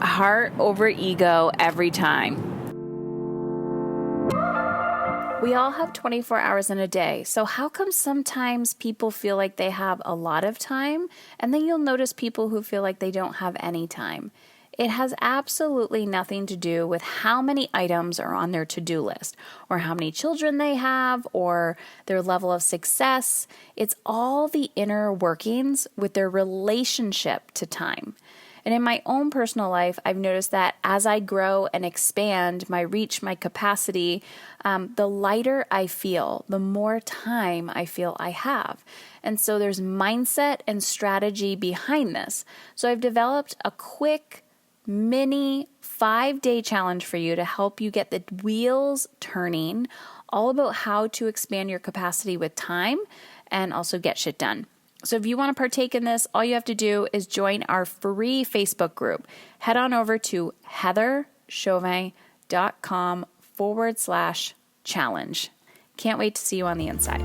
heart over ego every time. We all have 24 hours in a day, so how come sometimes people feel like they have a lot of time, and then you'll notice people who feel like they don't have any time? It has absolutely nothing to do with how many items are on their to-do list, or how many children they have, or their level of success. It's all the inner workings with their relationship to time. And in my own personal life, I've noticed that as I grow and expand my reach, my capacity, the lighter I feel, the more time I feel I have. And so there's mindset and strategy behind this. So I've developed a quick mini 5-day challenge for you to help you get the wheels turning, all about how to expand your capacity with time and also get shit done. So if you want to partake in this, all you have to do is join our free Facebook group. Head on over to heatherchauvin.com/challenge. Can't wait to see you on the inside.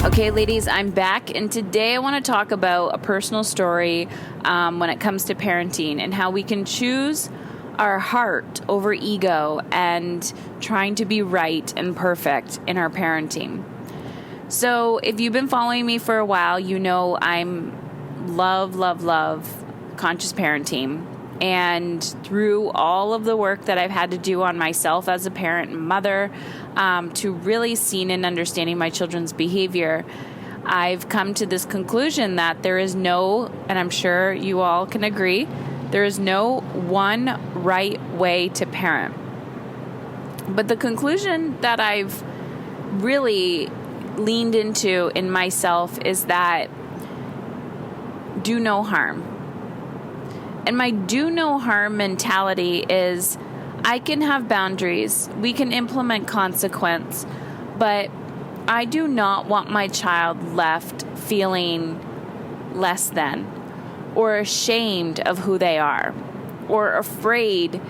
Okay, ladies, I'm back, and today I want to talk about a personal story when it comes to parenting and how we can choose our heart over ego and trying to be right and perfect in our parenting. So if you've been following me for a while, you know I'm love conscious parenting. And through all of the work that I've had to do on myself as a parent and mother, to really seeing and understanding my children's behavior, I've come to this conclusion that there is no, and I'm sure you all can agree, there is no one right way to parent. But the conclusion that I've really leaned into in myself is that do no harm. And my do no harm mentality is I can have boundaries, we can implement consequence, but I do not want my child left feeling less than, or ashamed of who they are, or afraid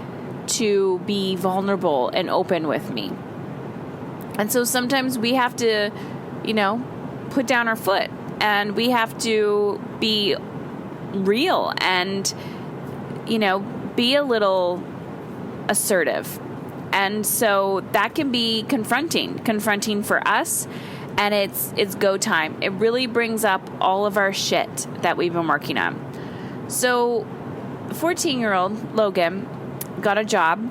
to be vulnerable and open with me. And so sometimes we have to, put down our foot, and we have to be real and, be a little assertive. And so that can be confronting for us. And it's go time. It really brings up all of our shit that we've been working on. So 14-year-old Logan got a job,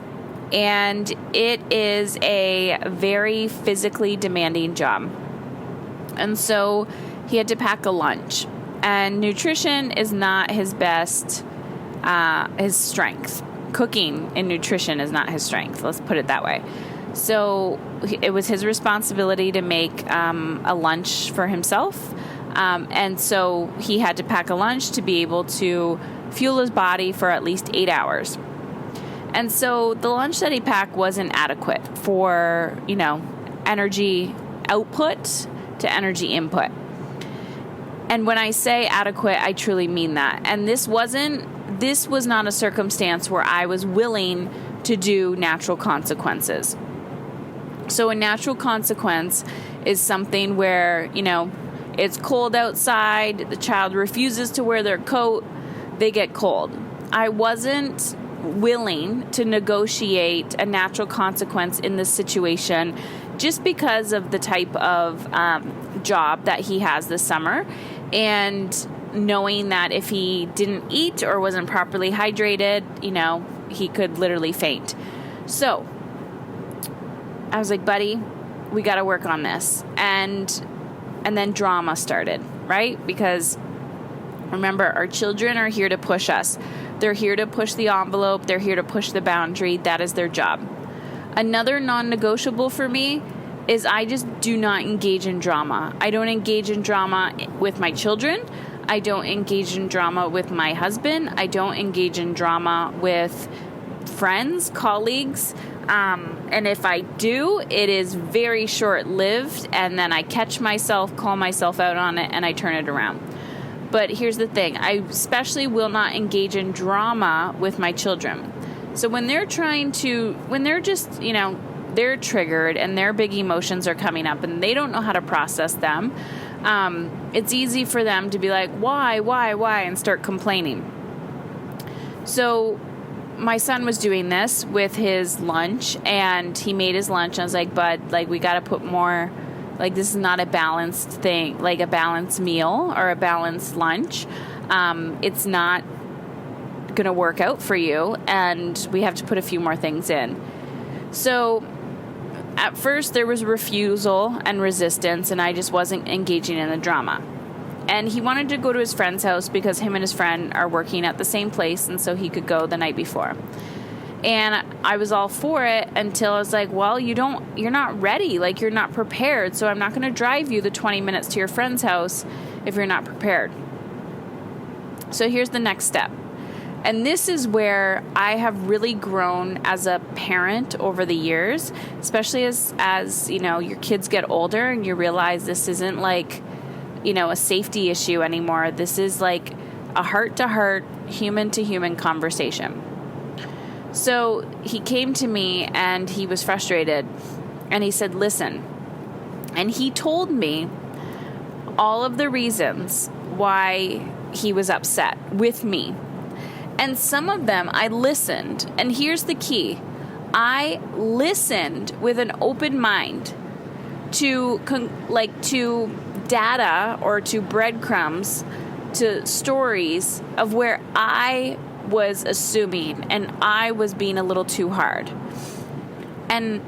and it is a very physically demanding job. And so he had to pack a lunch. And nutrition is not his best, his strength. Cooking and nutrition is not his strength. Let's put it that way. So it was his responsibility to make a lunch for himself. And so he had to pack a lunch to be able to fuel his body for at least 8 hours. And so the lunch that he packed wasn't adequate for, energy output to energy input. And when I say adequate, I truly mean that. And this was not a circumstance where I was willing to do natural consequences. So a natural consequence is something where, it's cold outside, the child refuses to wear their coat, they get cold. I wasn't willing to negotiate a natural consequence in this situation just because of the type of job that he has this summer, and knowing that if he didn't eat or wasn't properly hydrated, he could literally faint. So I was like, buddy, we got to work on this. And then drama started, right? Because remember, our children are here to push us. They're here to push the envelope. They're here to push the boundary. That is their job. Another non-negotiable for me is I just do not engage in drama. I don't engage in drama with my children. I don't engage in drama with my husband. I don't engage in drama with friends, colleagues. And if I do, it is very short-lived, and then I catch myself, call myself out on it, and I turn it around. But here's the thing. I especially will not engage in drama with my children. So when they're just, they're triggered and their big emotions are coming up and they don't know how to process them, it's easy for them to be like, why, and start complaining. So my son was doing this with his lunch, and he made his lunch. And I was like, bud, like, we got to put more, like, this is not a balanced thing, like a balanced meal or a balanced lunch. It's not going to work out for you, and we have to put a few more things in. So at first there was refusal and resistance, and I just wasn't engaging in the drama. And he wanted to go to his friend's house because him and his friend are working at the same place, and so he could go the night before. And I was all for it until I was like, well, you're not ready, like, you're not prepared, so I'm not going to drive you the 20 minutes to your friend's house if you're not prepared. So here's the next step. And this is where I have really grown as a parent over the years, especially as you know, your kids get older and you realize this isn't like, you know, a safety issue anymore. This is like a heart-to-heart, human-to-human conversation. So he came to me and he was frustrated, and he said, listen. And he told me all of the reasons why he was upset with me. And some of them I listened. And here's the key. I listened with an open mind to data or to breadcrumbs, to stories of where I was assuming and I was being a little too hard. And,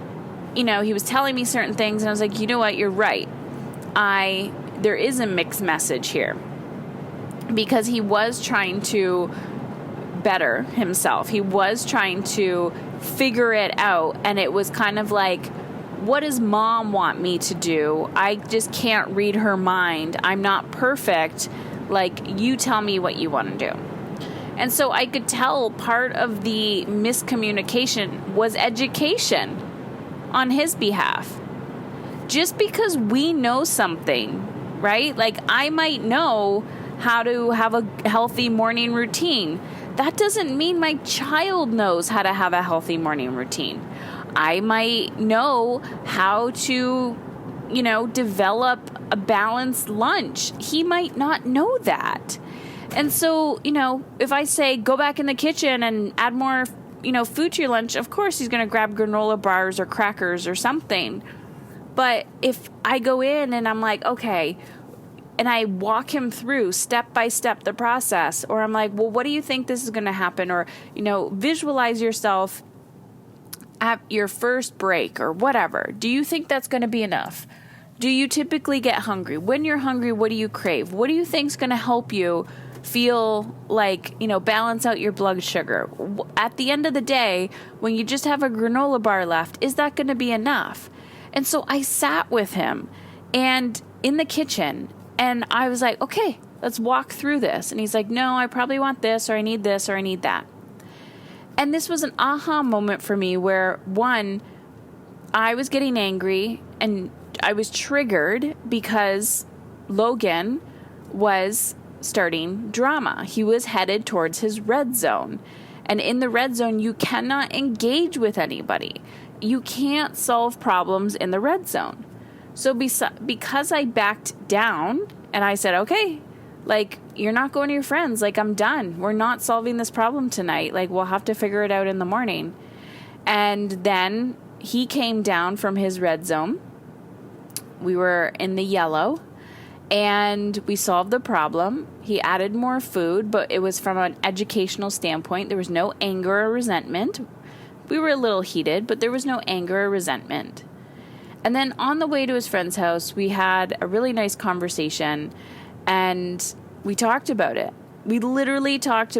you know, he was telling me certain things, and I was like, you know what, you're right. There is a mixed message here, because he was trying to better himself. He was trying to figure it out, and it was kind of like, what does mom want me to do? I just can't read her mind. I'm not perfect. Like, you tell me what you want to do. And so I could tell part of the miscommunication was education on his behalf. Just because we know something, right? Like, I might know how to have a healthy morning routine. That doesn't mean my child knows how to have a healthy morning routine. I might know how to, you know, develop a balanced lunch. He might not know that. And so, you know, if I say, go back in the kitchen and add more, you know, food to your lunch, of course he's going to grab granola bars or crackers or something. But if I go in and I'm like, okay, and I walk him through step by step the process, or I'm like, well, what do you think this is going to happen? Or, you know, visualize yourself at your first break or whatever. Do you think that's going to be enough? Do you typically get hungry? When you're hungry, what do you crave? What do you think is going to help you feel like, you know, balance out your blood sugar? At the end of the day, when you just have a granola bar left, is that going to be enough? And so I sat with him and in the kitchen, and I was like, okay, let's walk through this. And he's like, no, I probably want this, or I need this, or I need that. And this was an aha moment for me where, one, I was getting angry and I was triggered because Logan was starting drama. He was headed towards his red zone. And in the red zone, you cannot engage with anybody. You can't solve problems in the red zone. So because I backed down and I said, okay, like, you're not going to your friends. Like, I'm done. We're not solving this problem tonight. Like, we'll have to figure it out in the morning. And then he came down from his red zone. We were in the yellow, and we solved the problem. He added more food, but it was from an educational standpoint. There was no anger or resentment. We were a little heated, but there was no anger or resentment. And then on the way to his friend's house, we had a really nice conversation, and we talked about it. We talked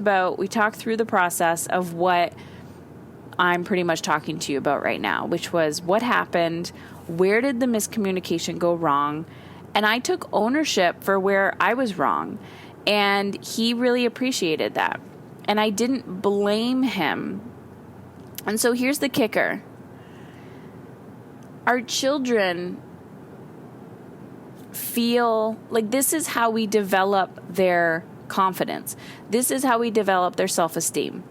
through the process of what I'm pretty much talking to you about right now, which was what happened, where did the miscommunication go wrong, and I took ownership for where I was wrong, and he really appreciated that, and I didn't blame him. And so here's the kicker. Our children feel like this is how we develop their confidence. This is how we develop their self-esteem.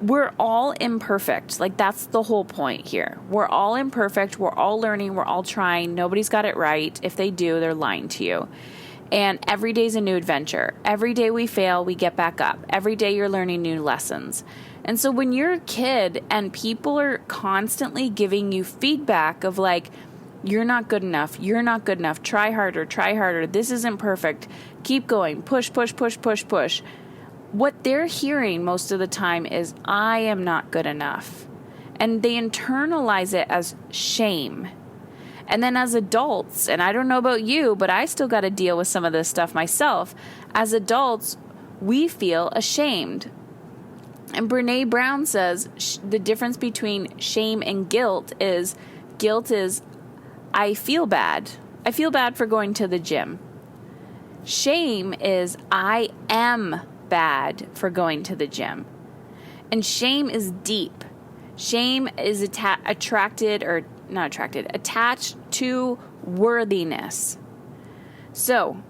we're all imperfect. Like, that's the whole point here. We're all imperfect. We're all learning. We're all trying. Nobody's got it right. If they do, they're lying to you. And every day's a new adventure. Every day we fail, we get back up. Every day you're learning new lessons. And so when you're a kid and people are constantly giving you feedback of like, you're not good enough, you're not good enough, try harder, this isn't perfect, keep going, push. What they're hearing most of the time is, I am not good enough. And they internalize it as shame. And then as adults, and I don't know about you, but I still got to deal with some of this stuff myself. As adults, we feel ashamed. And Brene Brown says the difference between shame and guilt is I feel bad. I feel bad for going to the gym. Shame is I am bad for going to the gym. And shame is deep. Shame is attached to worthiness. So,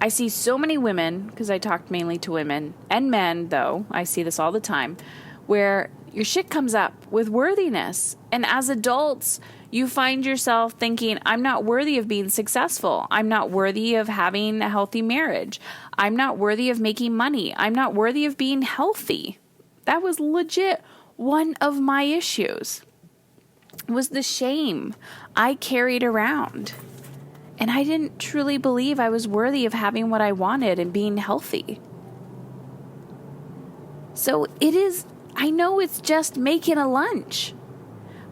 I see so many women, because I talk mainly to women, and men, though, I see this all the time, where your shit comes up with worthiness. And as adults, you find yourself thinking, I'm not worthy of being successful. I'm not worthy of having a healthy marriage. I'm not worthy of making money. I'm not worthy of being healthy. That was legit one of my issues, was the shame I carried around. And I didn't truly believe I was worthy of having what I wanted and being healthy. So I know it's just making a lunch,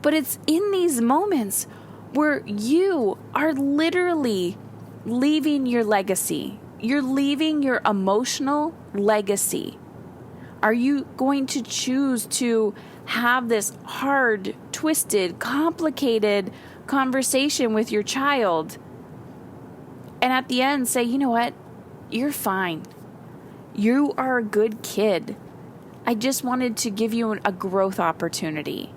but it's in these moments where you are literally leaving your legacy. You're leaving your emotional legacy. Are you going to choose to have this hard, twisted, complicated conversation with your child and at the end say, you know what? You're fine. You are a good kid. I just wanted to give you a growth opportunity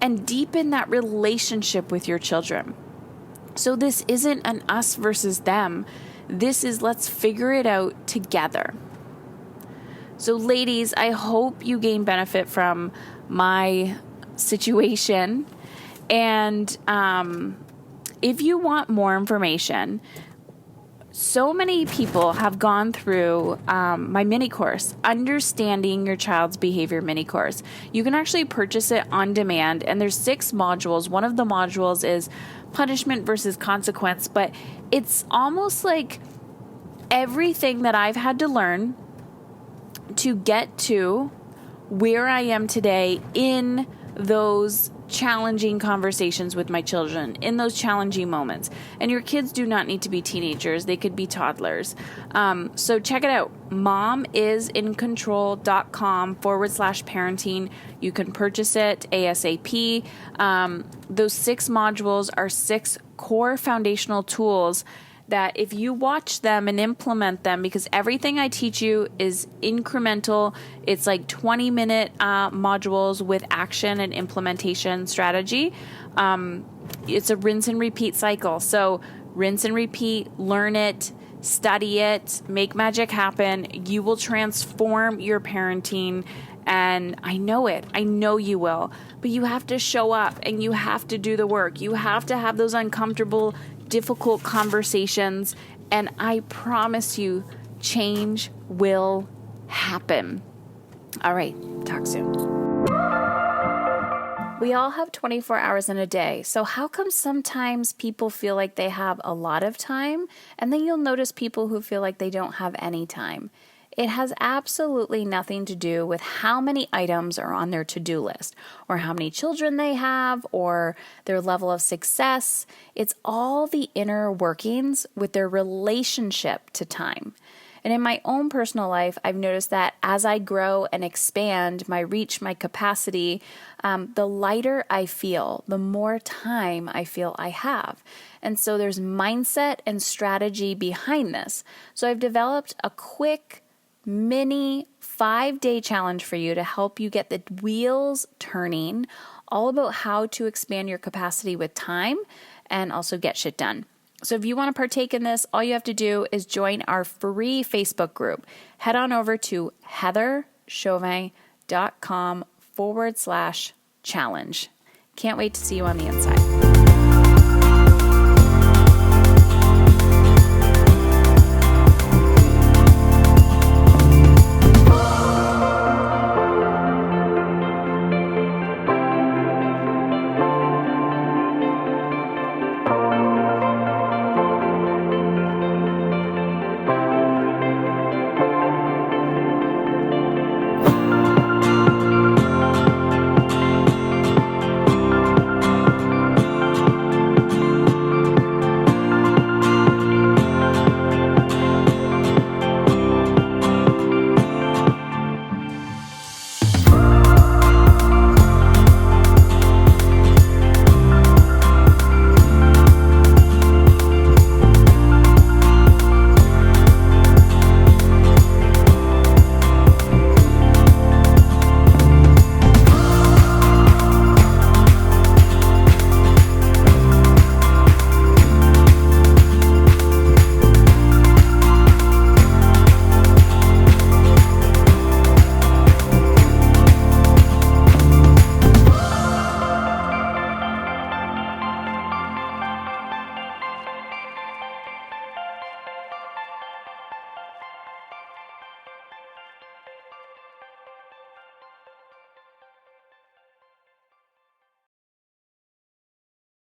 and deepen that relationship with your children. So this isn't an us versus them. This is let's figure it out together. So ladies, I hope you gain benefit from my situation. And if you want more information, so many people have gone through my mini course, Understanding Your Child's Behavior mini course. You can actually purchase it on demand, and there's 6 modules. One of the modules is punishment versus consequence, but it's almost like everything that I've had to learn to get to where I am today in those challenging conversations with my children, in those challenging moments. And your kids do not need to be teenagers. They could be toddlers. So check it out. momisincontrol.com/parenting. You can purchase it ASAP. Those 6 modules are 6 core foundational tools that if you watch them and implement them, because everything I teach you is incremental, it's like 20-minute modules with action and implementation strategy. It's a rinse and repeat cycle. So rinse and repeat, learn it, study it, make magic happen. You will transform your parenting. And I know it. I know you will. But you have to show up and you have to do the work. You have to have those uncomfortable, difficult conversations, and I promise you, change will happen. All right, talk soon. We all have 24 hours in a day, so how come sometimes people feel like they have a lot of time, and then you'll notice people who feel like they don't have any time? It has absolutely nothing to do with how many items are on their to-do list or how many children they have or their level of success. It's all the inner workings with their relationship to time. And in my own personal life, I've noticed that as I grow and expand my reach, my capacity, the lighter I feel, the more time I feel I have. And so there's mindset and strategy behind this. So I've developed a quick mini 5-day challenge for you to help you get the wheels turning, all about how to expand your capacity with time and also get shit done. So if you want to partake in this, all you have to do is join our free Facebook group. Head on over to heatherchauvin.com shefalitsabary.com/challenge. Can't wait to see you on the inside.